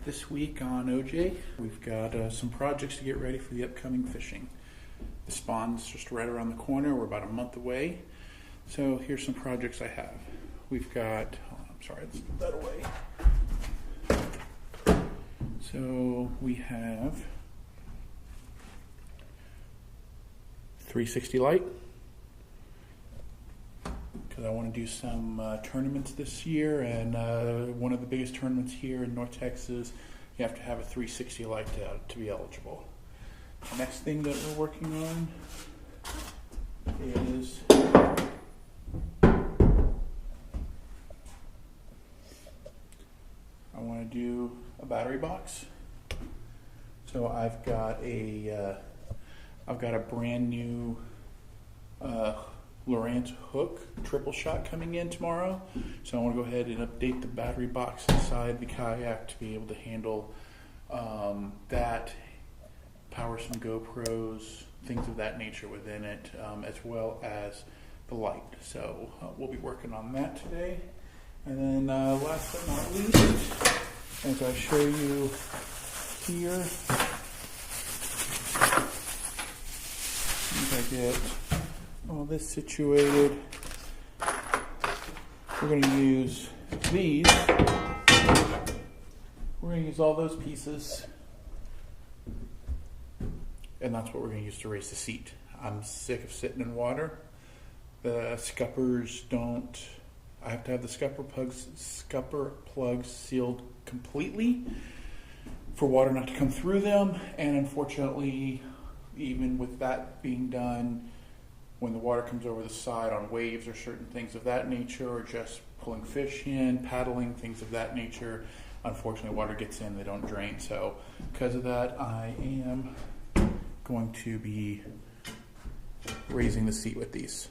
This week on OJ, we've got some projects to get ready for the upcoming fishing. The spawn's just right around the corner. We're about a month away. So here's some projects I have. We've got, let's put that away. So we have 360 light, because I want to do some tournaments this year, and one of the biggest tournaments here in North Texas, you have to have a 360 light to be eligible. The next thing that we're working on is I want to do a battery box. So I've got a brand new Lowrance hook triple shot coming in tomorrow. So I want to go ahead and update the battery box inside the Kayak to be able to handle that, power some GoPros, things of that nature within it, as well as the light. So we'll be working on that today. And then last but not least, as I show you here, I get all this situated. We're going to use these. We're going to use all those pieces, and that's what we're going to use to raise the seat. I'm sick of sitting in water. The scuppers don't. I have to have the scupper plugs sealed completely for water not to come through them, and unfortunately, even with that being done, when the water comes over the side on waves or certain things of that nature, or just pulling fish in, paddling, things of that nature, unfortunately water gets in, they don't drain. So because of that, I am going to be raising the seat with these.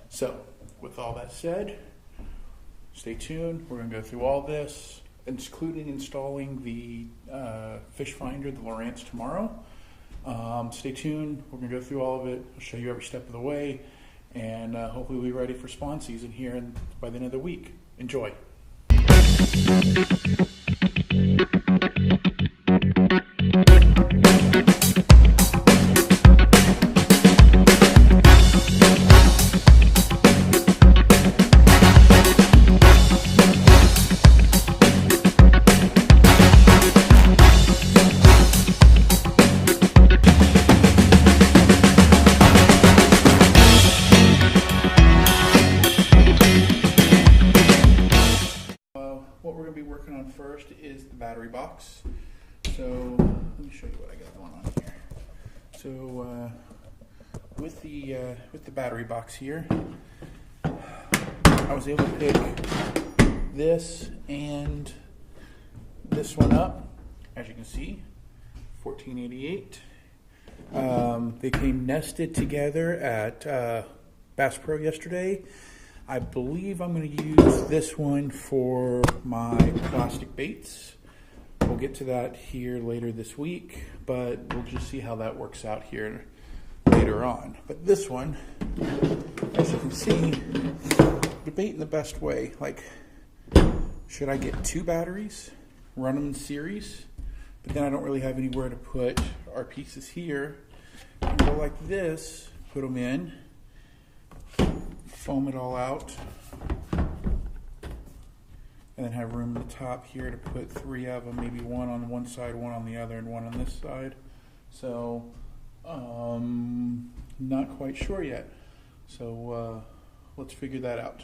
So with all that said, stay tuned. We're going to go through all this, including installing the fish finder, the Lowrance, tomorrow. Stay tuned. We're going to go through all of it. I'll show you every step of the way, and hopefully we'll be ready for spawn season here by the end of the week. Enjoy. First is the battery box. So let me show you what I got going on here. So with the battery box here, I was able to pick this and this one up. As you can see, 1488. They came nested together at Bass Pro yesterday. I believe I'm going to use this one for my plastic baits. We'll get to that here later this week, but we'll just see how that works out here later on. But this one, as you can see, debating the best way. Like, should I get two batteries, run them in series, but then I don't really have anywhere to put our pieces here, and go like this, put them in, foam it all out, and then have room at the top here to put three of them, maybe one on one side, one on the other, and one on this side. So not quite sure yet, so let's figure that out.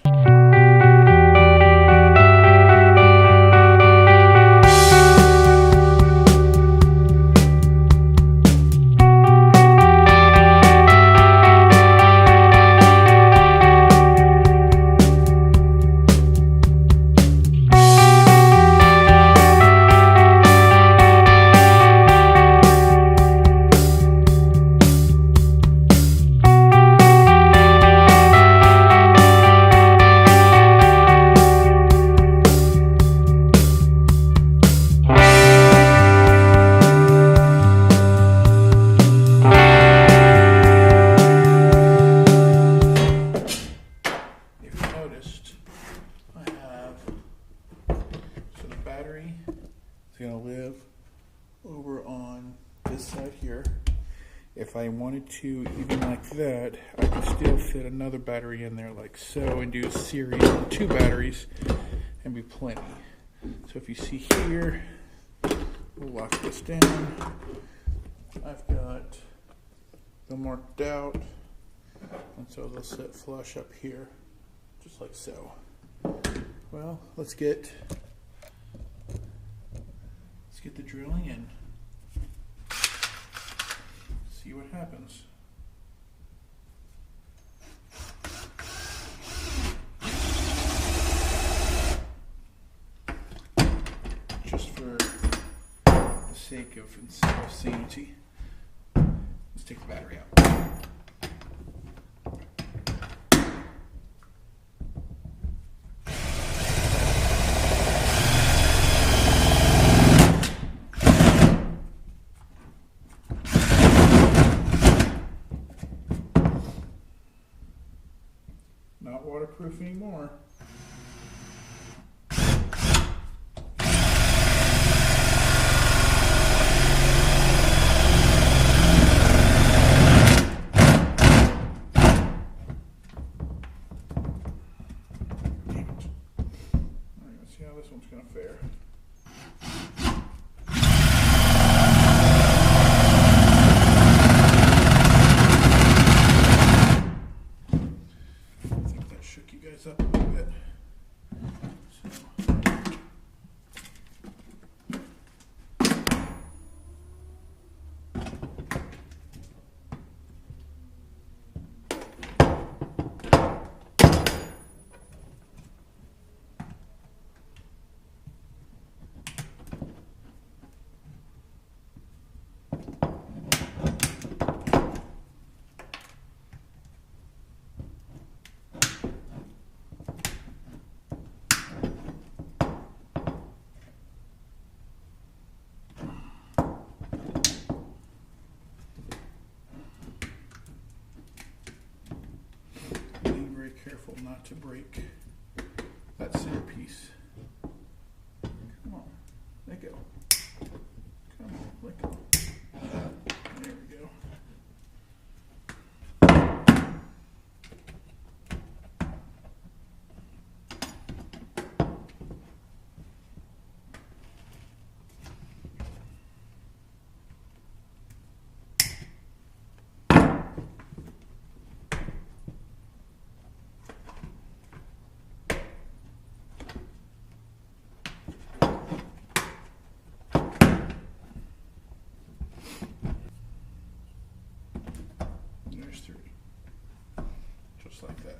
going to live over on this side here. If I wanted to, even like that, I could still fit another battery in there like so and do a series of 2 batteries and be plenty. So if you see here, we'll lock this down. I've got them marked out, and so they'll sit flush up here, just like so. Well, let's get the drilling in. See what happens. Just for the sake of sanity, let's take the battery out. Not waterproof anymore. Let's see how this one's going to fare. Shook you guys up a little bit. Careful not to break that centerpiece. Come on, let go. Come on, let go. There we go. There's 3. Just like that.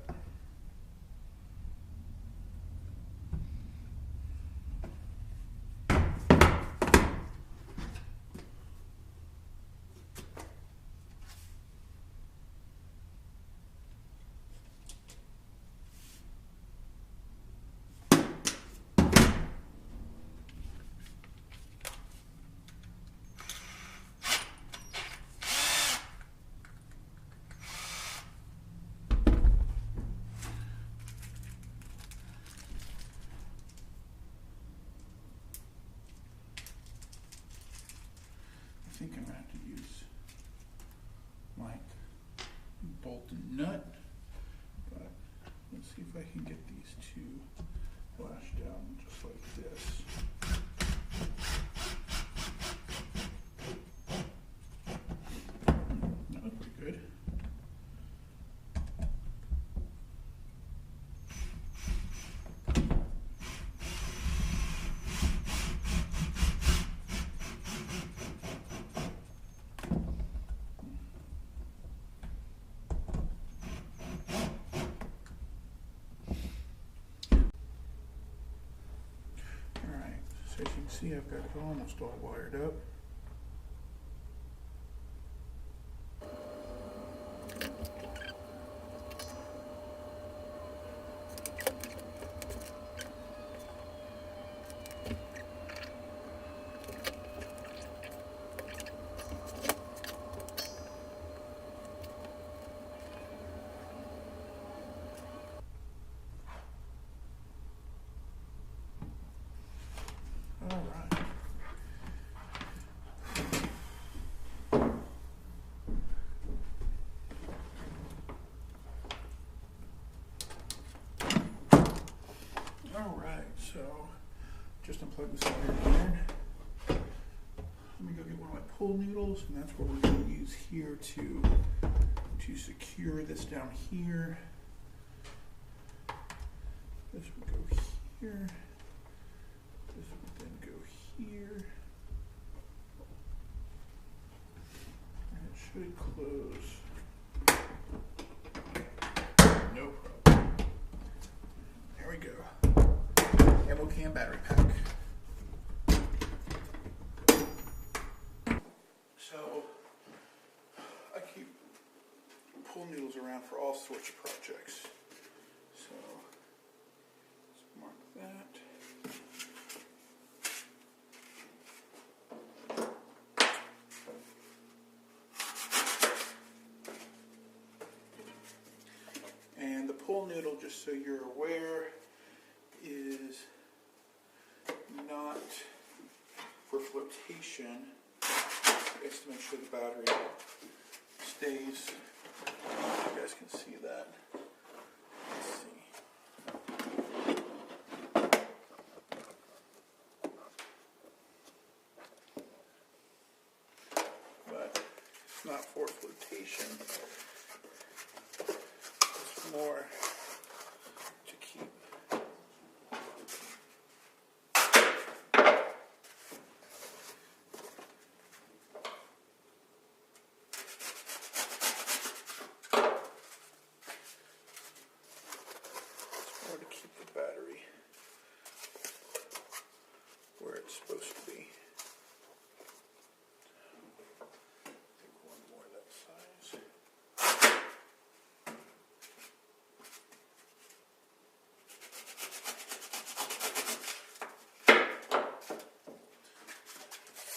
I think I'm going to have to use like bolt and nut, but let's see if I can get these 2 lashed down just like this. That looks pretty good. So as you can see, I've got it almost all wired up. All right. So just unplug this wire again. Let me go get one of my pull noodles, and that's what we're going to use here to secure this down here. This would go here. This would then go here. And it should close. No problem. There we go. Ammo can battery pack. So I keep pull noodles around for all sorts of projects. So let's mark that. And the pull noodle, just so you're aware, is not for flotation. It's to make sure the battery stays. You guys can see that. Let's see. But it's not for flotation. It's more to keep. Or to keep the battery where it's supposed to be. I think one more that size.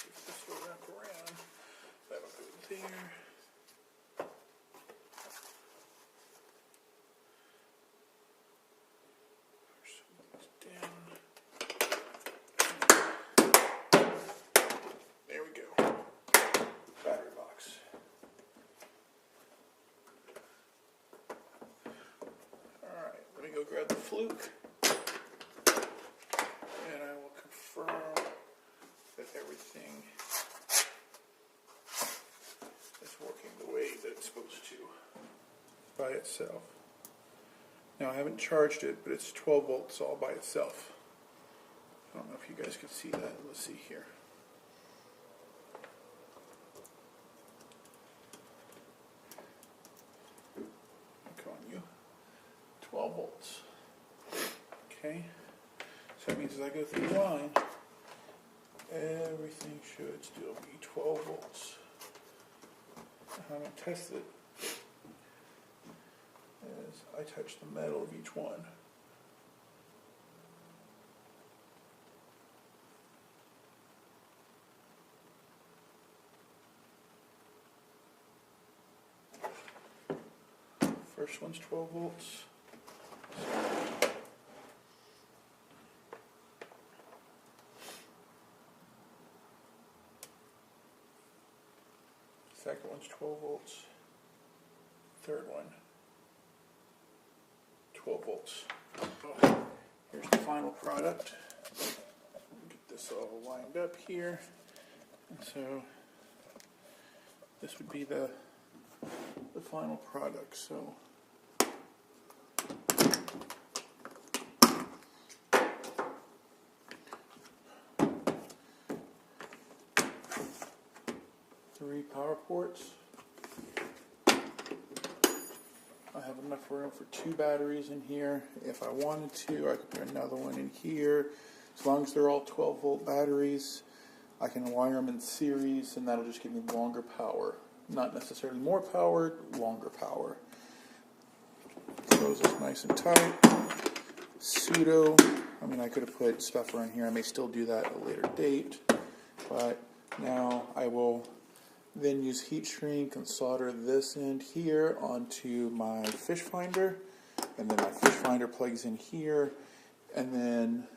If this will wrap around, that'll go there. There we go. Battery box. Alright, let me go grab the fluke. And I will confirm that everything is working the way that it's supposed to by itself. Now I haven't charged it, but it's 12 volts all by itself. I don't know if you guys can see that. Let's see here. Come on, you. 12 volts. Okay. So that means as I go through the line, everything should still be 12 volts. I'm going to test it as I touch the metal of each one. First one's 12 volts. Second one's 12 volts. Third one, 12 volts. Here's the final product. Get this all lined up here. And so this would be the final product. So three power ports. I have enough room for two batteries in here. If I wanted to, I could put another one in here. As long as they're all 12 volt batteries, I can wire them in series, and that'll just give me longer power. Not necessarily more power, longer power. Close this nice and tight. Pseudo. I mean, I could have put stuff around here. I may still do that at a later date. But now I will then use heat shrink and solder this end here onto my fish finder, and then my fish finder plugs in here, and then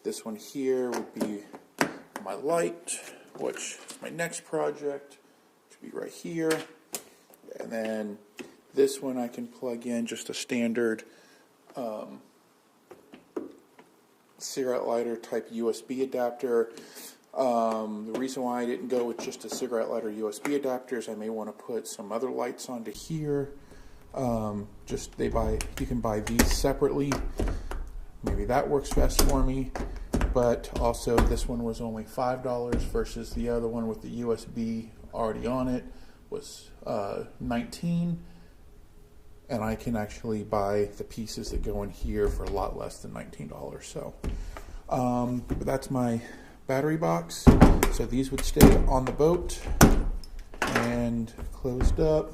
this one here would be my light, which is my next project, which would be right here, and then this one I can plug in just a standard cigarette lighter type USB adapter. The reason why I didn't go with just a cigarette lighter USB adapter is I may want to put some other lights onto here. You can buy these separately. Maybe that works best for me. But also this one was only $5 versus the other one with the USB already on it was $19. And I can actually buy the pieces that go in here for a lot less than $19. So, but that's my battery box. So these would stay on the boat and closed up,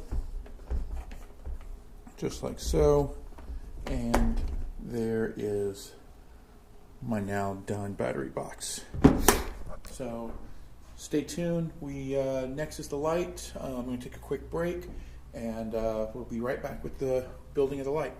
just like so. And there is my now done battery box. So stay tuned. Next is the light. I'm going to take a quick break, and we'll be right back with the building of the light.